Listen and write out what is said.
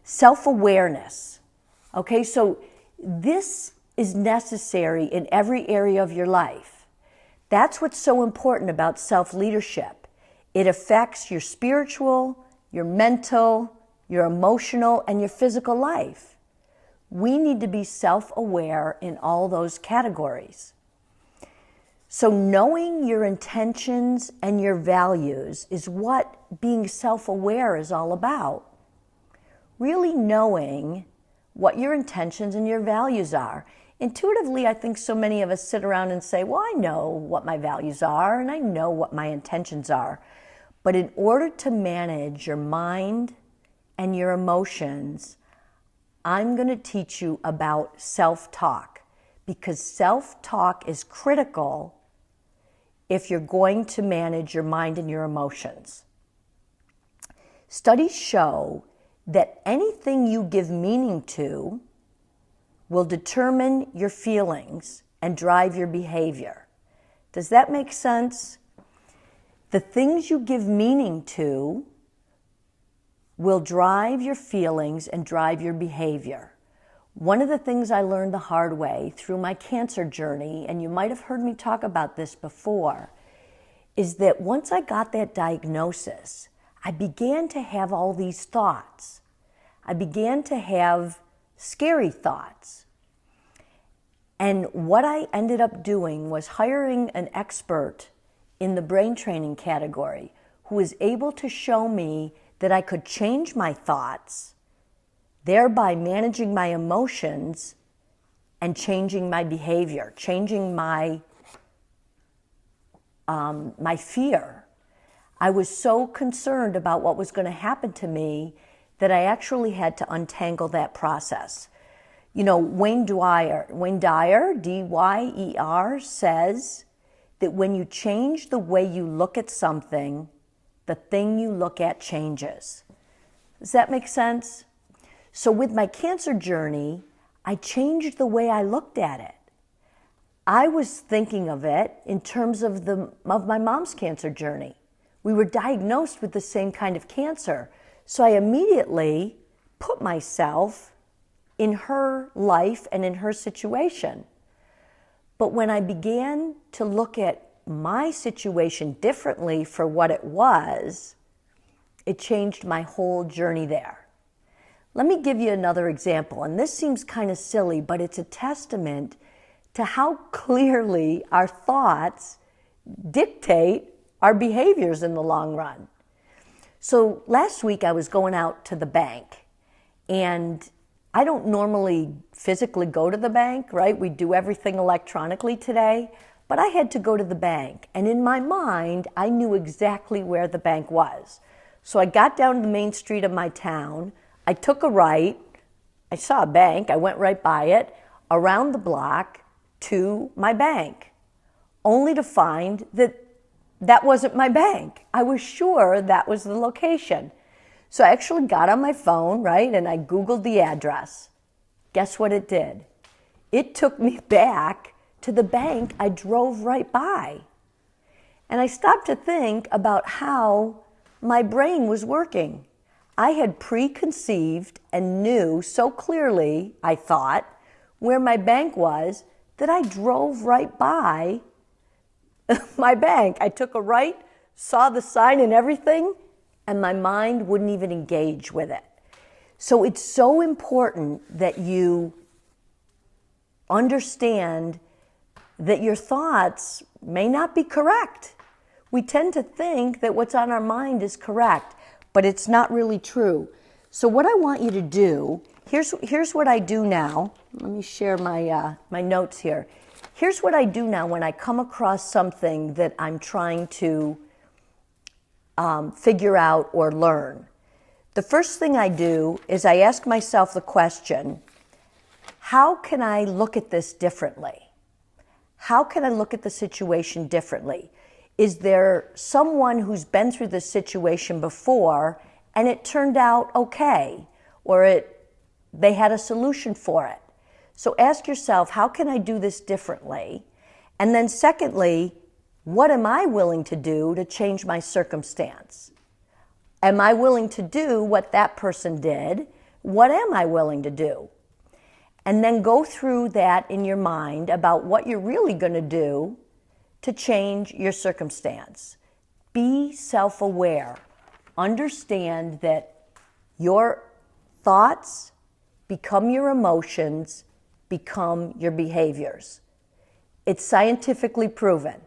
Self-awareness. Okay, so this is necessary in every area of your life. That's what's so important about self-leadership. It affects your spiritual, your mental, your emotional, and your physical life. We need to be self-aware in all those categories. So knowing your intentions and your values is what being self-aware is all about. Really knowing what your intentions and your values are. Intuitively, I think so many of us sit around and say, well, I know what my values are and I know what my intentions are. But in order to manage your mind and your emotions, I'm going to teach you about self-talk, because self-talk is critical if you're going to manage your mind and your emotions. Studies show that anything you give meaning to will determine your feelings and drive your behavior. Does that make sense? The things you give meaning to will drive your feelings and drive your behavior. One of the things I learned the hard way through my cancer journey, and you might have heard me talk about this before, is that once I got that diagnosis, I began to have all these thoughts. I began to have scary thoughts. And what I ended up doing was hiring an expert in the brain training category who was able to show me that I could change my thoughts, thereby managing my emotions and changing my behavior, changing my fear. I was so concerned about what was going to happen to me that I actually had to untangle that process. You know, Wayne Dyer, D-Y-E-R, says that when you change the way you look at something, the thing you look at changes. Does that make sense? So with my cancer journey, I changed the way I looked at it. I was thinking of it in terms of my mom's cancer journey. We were diagnosed with the same kind of cancer. So I immediately put myself in her life and in her situation. But when I began to look at my situation differently for what it was, it changed my whole journey there. Let me give you another example, and this seems kind of silly, but it's a testament to how clearly our thoughts dictate our behaviors in the long run. So last week I was going out to the bank, and I don't normally physically go to the bank, right? We do everything electronically today, but I had to go to the bank. And in my mind, I knew exactly where the bank was. So I got down to the main street of my town. I took a right. I saw a bank. I went right by it, around the block to my bank, only to find that that wasn't my bank. I was sure that was the location. So I actually got on my phone, right, and I Googled the address. Guess what it did? It took me back to the bank I drove right by. And I stopped to think about how my brain was working. I had preconceived and knew so clearly, I thought, where my bank was that I drove right by my bank. I took a right, saw the sign and everything, and my mind wouldn't even engage with it. So it's so important that you understand that your thoughts may not be correct. We tend to think that what's on our mind is correct, but it's not really true. So what I want you to do, here's what I do now. Let me share my notes here. Here's what I do now when I come across something that I'm trying to figure out or learn. The first thing I do is I ask myself the question, how can I look at this differently? How can I look at the situation differently? Is there someone who's been through this situation before and it turned out okay, or they had a solution for it? So ask yourself, how can I do this differently? And then secondly, what am I willing to do to change my circumstance? Am I willing to do what that person did, What am I willing to do? And then go through that in your mind about what you're really going to do to change your circumstance. Be self-aware. Understand that your thoughts become your emotions, become your behaviors. It's scientifically proven.